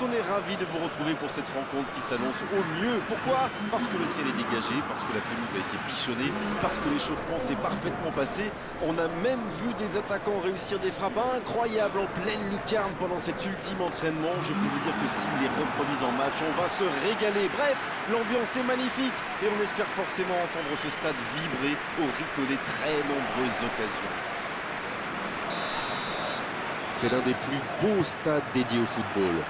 On est ravis de vous retrouver pour cette rencontre qui s'annonce au mieux. Pourquoi? Parce que le ciel est dégagé, parce que la pelouse a été bichonnée, parce que l'échauffement s'est parfaitement passé. On a même vu des attaquants réussir des frappes incroyables en pleine lucarne pendant cet ultime entraînement. Je peux vous dire que s'ils les reproduisent en match, on va se régaler. Bref, l'ambiance est magnifique et on espère forcément entendre ce stade vibrer au rythme des très nombreuses occasions. C'est l'un des plus beaux stades dédiés au football.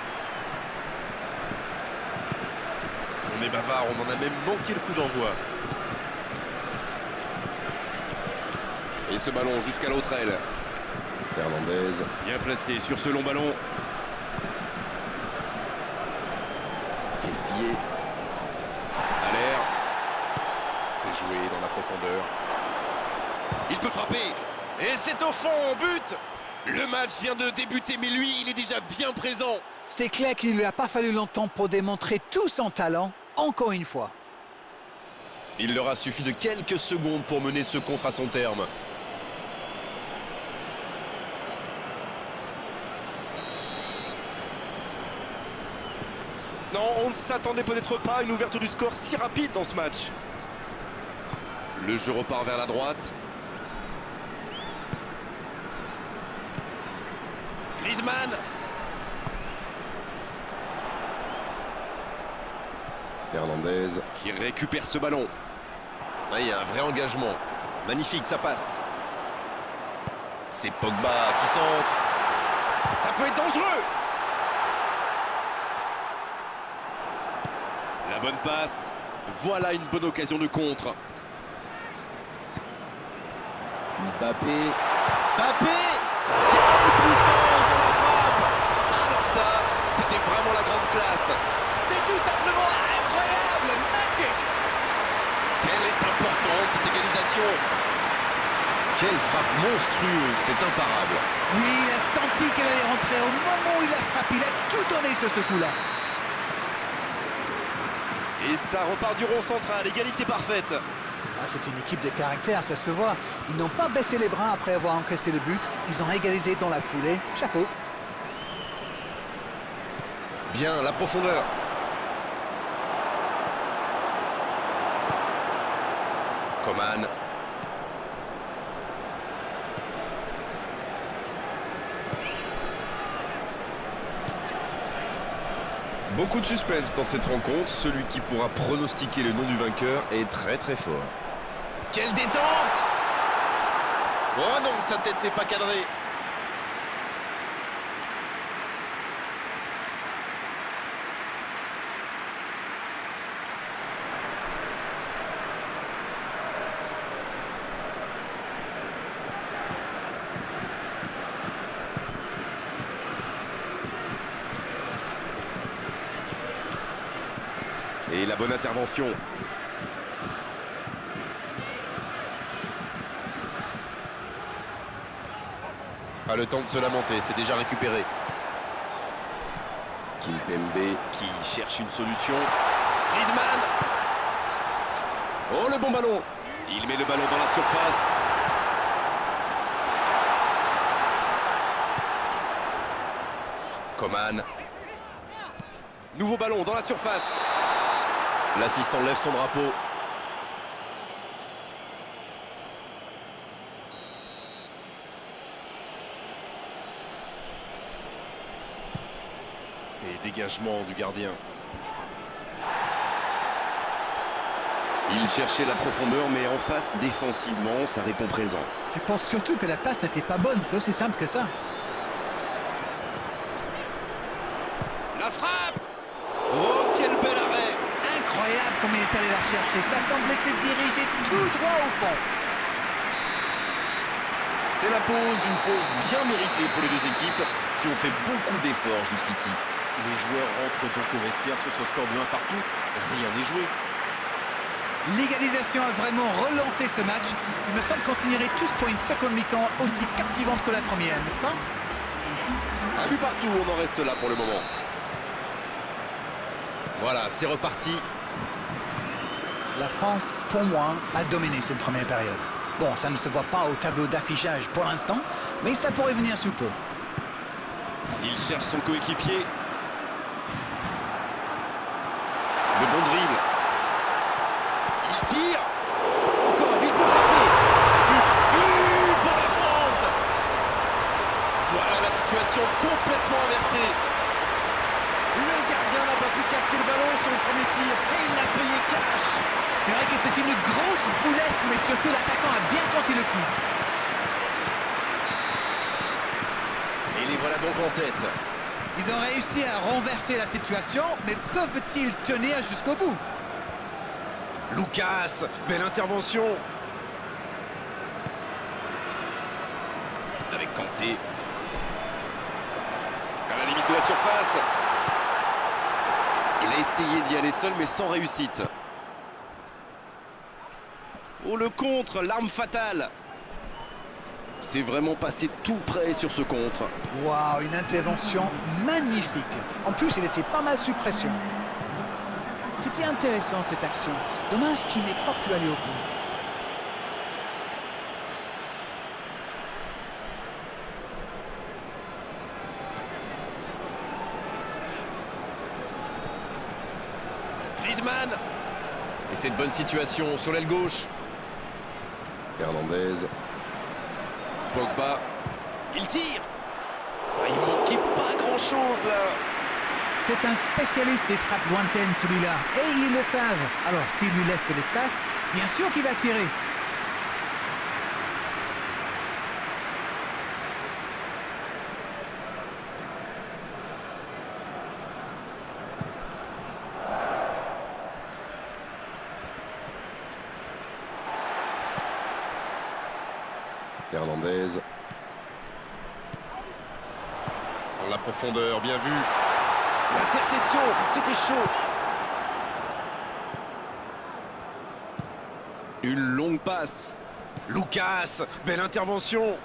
On est bavard, on en a même manqué le coup d'envoi. Et ce ballon jusqu'à l'autre aile. Hernandez. Bien placé sur ce long ballon. Kessié. À l'air. C'est joué dans la profondeur. Il peut frapper. Et c'est au fond, but. Le match vient de débuter, mais lui, il est déjà bien présent. C'est clair qu'il ne lui a pas fallu longtemps pour démontrer tout son talent, encore une fois. Il leur a suffi de quelques secondes pour mener ce contre à son terme. Non, on ne s'attendait peut-être pas à une ouverture du score si rapide dans ce match. Le jeu repart vers la droite. Griezmann. Hernandez qui récupère ce ballon. Là, il y a un vrai engagement. Magnifique, ça passe. C'est Pogba qui centre. Ça peut être dangereux. La bonne passe. Voilà une bonne occasion de contre. Mbappé. Mbappé. Quelle puissance dans la frappe. Alors ça, c'était vraiment la grande classe. C'est tout simplement incroyable, magic. Quelle est importante cette égalisation. Quelle frappe monstrueuse, c'est imparable. Oui, il a senti qu'elle allait rentrer au moment où il a frappé. Il a tout donné sur ce coup-là. Et ça repart du rond central, égalité parfaite. Ah, c'est une équipe de caractère, ça se voit. Ils n'ont pas baissé les bras après avoir encaissé le but. Ils ont égalisé dans la foulée. Chapeau. Bien, la profondeur. Coman. Beaucoup de suspense dans cette rencontre. Celui qui pourra pronostiquer le nom du vainqueur est très très fort. Quelle détente! Oh non, sa tête n'est pas cadrée. Et la bonne intervention. Pas le temps de se lamenter, c'est déjà récupéré. Kimpembe qui cherche une solution. Griezmann. Oh, le bon ballon. Il met le ballon dans la surface. Coman. Nouveau ballon dans la surface. L'assistant lève son drapeau. Et dégagement du gardien. Il cherchait la profondeur, mais en face, défensivement, ça répond présent. Je pense surtout que la passe n'était pas bonne. C'est aussi simple que ça. La frappe! Oh, quel bel arrêt! Incroyable comme il est allé la chercher. Ça semblait se diriger tout droit au fond. C'est la pause, une pause bien méritée pour les deux équipes qui ont fait beaucoup d'efforts jusqu'ici. Les joueurs rentrent donc au vestiaire sur ce score de 1 partout. Rien n'est joué. L'égalisation a vraiment relancé ce match. Il me semble qu'on signerait tous pour une seconde mi-temps aussi captivante que la première, n'est-ce pas? Un but partout, on en reste là pour le moment. Voilà, c'est reparti. La France, pour moi, a dominé cette première période. Bon, ça ne se voit pas au tableau d'affichage pour l'instant, mais ça pourrait venir sous peu. Il cherche son coéquipier. Le bon dribble. Il tire. Encore, il peut frapper. But pour la France. Voilà la situation complètement inversée. Le gardien n'a pas pu capter le ballon sur le premier tir et il l'a payé cash. C'est vrai que c'est une grosse boulette, mais surtout l'attaquant a bien senti le coup. Et les voilà donc en tête. Ils ont réussi à renverser la situation, mais peuvent-ils tenir jusqu'au bout? Lucas, belle intervention. Avec Kanté. À la limite de la surface. Il a essayé d'y aller seul, mais sans réussite. Oh, le contre, l'arme fatale. C'est vraiment passé tout près sur ce contre. Waouh, une intervention magnifique. En plus, il était pas mal sous pression. C'était intéressant cette action. Dommage qu'il n'ait pas pu aller au bout. Griezmann. Et c'est une bonne situation sur l'aile gauche. Hernandez. Pogba. Il tire. Il manquait pas grand-chose là. C'est un spécialiste des frappes lointaines celui-là. Et ils le savent. Alors, s'il lui laisse de l'espace, bien sûr qu'il va tirer. Hernandez. Dans la profondeur, bien vu. L'interception, c'était chaud. Une longue passe. Lucas, belle intervention.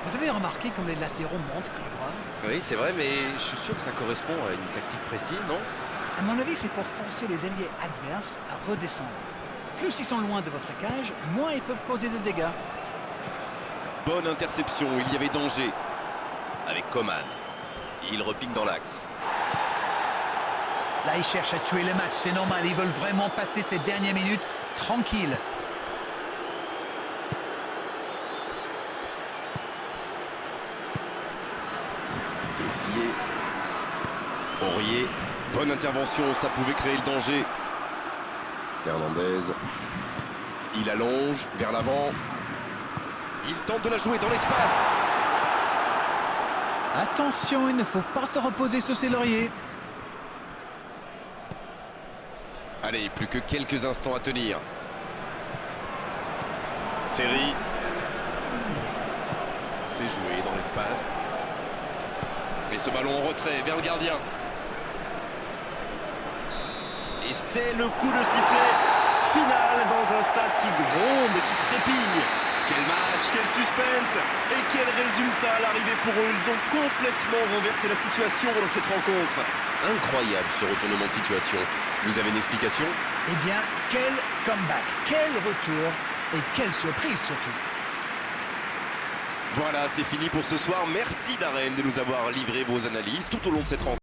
Vous avez remarqué comme les latéraux montent quand ils doivent? Oui, c'est vrai, mais je suis sûr que ça correspond à une tactique précise, non? À mon avis, c'est pour forcer les alliés adverses à redescendre. Plus ils sont loin de votre cage, moins ils peuvent causer des dégâts. Bonne interception, il y avait danger. Avec Coman. Il repique dans l'axe. Là, ils cherchent à tuer le match, c'est normal. Ils veulent vraiment passer ces dernières minutes tranquilles. Kessier. Aurier. Bonne intervention, ça pouvait créer le danger. Hernandez. Il allonge vers l'avant. Il tente de la jouer dans l'espace. Attention, il ne faut pas se reposer sur ses lauriers. Allez, plus que quelques instants à tenir. Série. C'est joué dans l'espace. Et ce ballon en retrait vers le gardien. Et c'est le coup de sifflet final dans un stade qui gronde et qui trépigne. Quel match, quel suspense et quel résultat à l'arrivée pour eux. Ils ont complètement renversé la situation dans cette rencontre. Incroyable ce retournement de situation. Vous avez une explication? Eh bien, quel comeback, quel retour et quelle surprise surtout. Voilà, c'est fini pour ce soir. Merci Darren de nous avoir livré vos analyses tout au long de cette rencontre.